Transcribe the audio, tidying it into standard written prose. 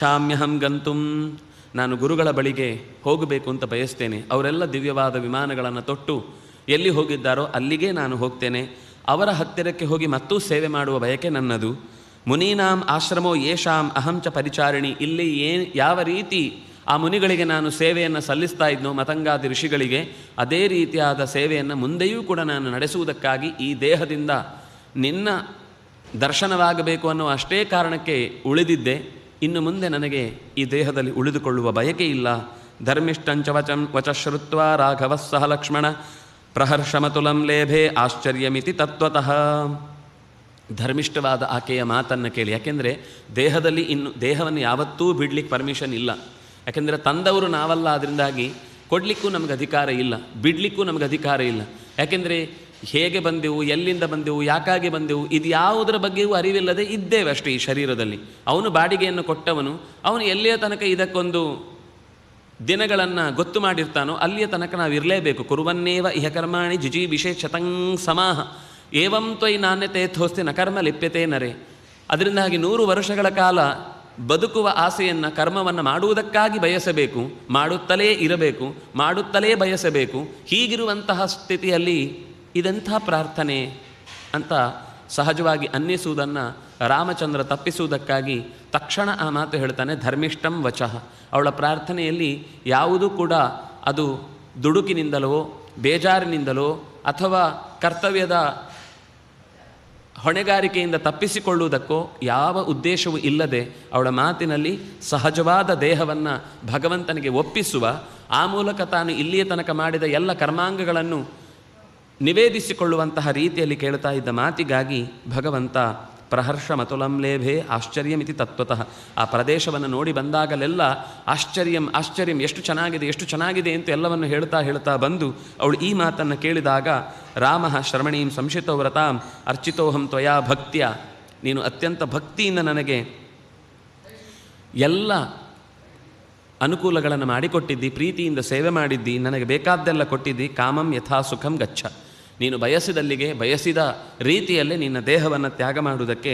ಶಾಮ್ಯಹಂ ಗಂತುಂ, ನಾನು ಗುರುಗಳ ಬಳಿಗೆ ಹೋಗಬೇಕು ಅಂತ ಬಯಸ್ತೇನೆ. ಅವರೆಲ್ಲ ದಿವ್ಯವಾದ ವಿಮಾನಗಳನ್ನು ತೊಟ್ಟು ಎಲ್ಲಿ ಹೋಗಿದ್ದಾರೋ ಅಲ್ಲಿಗೆ ನಾನು ಹೋಗ್ತೇನೆ. ಅವರ ಹತ್ತಿರಕ್ಕೆ ಹೋಗಿ ಮತ್ತೂ ಸೇವೆ ಮಾಡುವ ಬಯಕೆ ನನ್ನದು. ಮುನೀನಾಂ ಆಶ್ರಮೋ ಯೇಷಾಂ ಅಹಂಚ ಪರಿಚಾರಿಣಿ, ಇಲ್ಲಿ ಯಾವ ರೀತಿ ಆ ಮುನಿಗಳಿಗೆ ನಾನು ಸೇವೆಯನ್ನು ಸಲ್ಲಿಸ್ತಾ ಇದ್ನೋ, ಮತಂಗಾದಿ ಋಷಿಗಳಿಗೆ, ಅದೇ ರೀತಿಯಾದ ಸೇವೆಯನ್ನು ಮುಂದೆಯೂ ಕೂಡ ನಾನು ನಡೆಸುವುದಕ್ಕಾಗಿ ಈ ದೇಹದಿಂದ ನಿನ್ನ ದರ್ಶನವಾಗಬೇಕು ಅನ್ನೋ ಅಷ್ಟೇ ಕಾರಣಕ್ಕೆ ಉಳಿದಿದ್ದೆ. ಇನ್ನು ಮುಂದೆ ನನಗೆ ಈ ದೇಹದಲ್ಲಿ ಉಳಿದುಕೊಳ್ಳುವ ಬಯಕೆ ಇಲ್ಲ. ಧರ್ಮಿಷ್ಠಂಚ ವಚಶ್ರುತ್ವ ರಾಘವ ಸಹ ಲಕ್ಷ್ಮಣ ಪ್ರಹರ್ಷಮತುಲಂ ಲೇಭೆ ಆಶ್ಚರ್ಯಮಿತಿ ತತ್ವತಃ. ಧರ್ಮಿಷ್ಠವಾದ ಆಕೆಯ ಮಾತನ್ನು ಕೇಳಿ. ಯಾಕೆಂದರೆ ದೇಹದಲ್ಲಿ ದೇಹವನ್ನು ಯಾವತ್ತೂ ಬಿಡಲಿಕ್ಕೆ ಪರ್ಮಿಷನ್ ಇಲ್ಲ. ಯಾಕೆಂದರೆ ತಂದವರು ನಾವಲ್ಲ, ಅದರಿಂದಾಗಿ ಕೊಡಲಿಕ್ಕೂ ನಮಗೆ ಅಧಿಕಾರ ಇಲ್ಲ, ಬಿಡಲಿಕ್ಕೂ ನಮಗೆ ಅಧಿಕಾರ ಇಲ್ಲ. ಯಾಕೆಂದರೆ ಹೇಗೆ ಬಂದೆವು, ಎಲ್ಲಿಂದ ಬಂದೆವು, ಯಾಕಾಗಿ ಬಂದೆವು, ಇದು ಯಾವುದರ ಬಗ್ಗೆಯೂ ಅರಿವಿಲ್ಲದೆ ಇದ್ದೇವೆ ಅಷ್ಟೇ ಈ ಶರೀರದಲ್ಲಿ. ಅವನು ಬಾಡಿಗೆಯನ್ನು ಕೊಟ್ಟವನು, ಅವನು ಎಲ್ಲಿಯ ತನಕ ಇದಕ್ಕೊಂದು ದಿನಗಳನ್ನು ಗೊತ್ತು ಮಾಡಿರ್ತಾನೋ ಅಲ್ಲಿಯ ತನಕ ನಾವು ಇರಲೇಬೇಕು. ಕುರುವನ್ನೇವ ಇಹ ಕರ್ಮಾಣಿ ಜಿಜಿ ವಿಶೇಷತಂ ಸಮಾಹ ಏವಂ ತ್ವಯಿ ನಾಣ್ಯತೆ ಥೋಸ್ತಿ ನ ಕರ್ಮ ಲಿಪ್ಯತೆ ನರೆ. ಅದರಿಂದಾಗಿ 100 ವರ್ಷಗಳ ಕಾಲ ಬದುಕುವ ಆಸೆಯನ್ನು, ಕರ್ಮವನ್ನು ಮಾಡುವುದಕ್ಕಾಗಿ ಬಯಸಬೇಕು, ಮಾಡುತ್ತಲೇ ಇರಬೇಕು, ಮಾಡುತ್ತಲೇ ಬಯಸಬೇಕು. ಹೀಗಿರುವಂತಹ ಸ್ಥಿತಿಯಲ್ಲಿ ಇದೆಂಥ ಪ್ರಾರ್ಥನೆ ಅಂತ ಸಹಜವಾಗಿ ಅನ್ನಿಸುವುದನ್ನು ರಾಮಚಂದ್ರ ತಪ್ಪಿಸುವುದಕ್ಕಾಗಿ ತಕ್ಷಣ ಆ ಮಾತು ಹೇಳ್ತಾನೆ, ಧರ್ಮಿಷ್ಠಂ ವಚಃ. ಅವಳ ಪ್ರಾರ್ಥನೆಯಲ್ಲಿ ಯಾವುದೂ ಕೂಡ ಅದು ದುಡುಕಿನಿಂದಲೋ ಬೇಜಾರಿನಿಂದಲೋ ಅಥವಾ ಕರ್ತವ್ಯದ ಹೊಣೆಗಾರಿಕೆಯಿಂದ ತಪ್ಪಿಸಿಕೊಳ್ಳುವುದಕ್ಕೋ ಯಾವ ಉದ್ದೇಶವೂ ಇಲ್ಲದೆ ಅವಳ ಮಾತಿನಲ್ಲಿ ಸಹಜವಾದ ದೇಹವನ್ನು ಭಗವಂತನಿಗೆ ಒಪ್ಪಿಸುವ, ಆ ಮೂಲಕ ತಾನು ಇಲ್ಲಿಯ ತನಕ ಮಾಡಿದ ಎಲ್ಲ ಕರ್ಮಾಂಗಗಳನ್ನು ನಿವೇದಿಸಿಕೊಳ್ಳುವಂತಹ ರೀತಿಯಲ್ಲಿ ಕೇಳ್ತಾ ಇದ್ದ ಮಾತಿಗಾಗಿ ಭಗವಂತ ಪ್ರಹರ್ಷ ಮತುಲಂ ಲೇಭೆ ಆಶ್ಚರ್ಯಮಿತಿ ತತ್ವತಃ. ಆ ಪ್ರದೇಶವನ್ನು ನೋಡಿ ಬಂದಾಗಲೆಲ್ಲ ಆಶ್ಚರ್ಯಂ ಆಶ್ಚರ್ಯಂ, ಎಷ್ಟು ಚೆನ್ನಾಗಿದೆ ಎಷ್ಟು ಚೆನ್ನಾಗಿದೆ ಅಂತ ಎಲ್ಲವನ್ನು ಹೇಳ್ತಾ ಬಂದು ಅವಳು ಈ ಮಾತನ್ನು ಕೇಳಿದಾಗ, ರಾಮ ಶ್ರವಣೀಂ ಸಂಶಿತೋ ವ್ರತಾಂ ಅರ್ಚಿತೋಹಂ ತ್ವಯಾ ಭಕ್ತ್ಯ, ನೀನು ಅತ್ಯಂತ ಭಕ್ತಿಯಿಂದ ನನಗೆ ಎಲ್ಲ ಅನುಕೂಲಗಳನ್ನು ಮಾಡಿಕೊಟ್ಟಿದ್ದಿ, ಪ್ರೀತಿಯಿಂದ ಸೇವೆ ಮಾಡಿದ್ದಿ, ನನಗೆ ಬೇಕಾದ್ದೆಲ್ಲ ಕೊಟ್ಟಿದ್ದಿ. ಕಾಮಂ ಯಥಾ ಸುಖಂ ಗಚ್ಚ, ನೀನು ಬಯಸಿದಲ್ಲಿಗೆ ಬಯಸಿದ ರೀತಿಯಲ್ಲೇ ನಿನ್ನ ದೇಹವನ್ನು ತ್ಯಾಗ ಮಾಡುವುದಕ್ಕೆ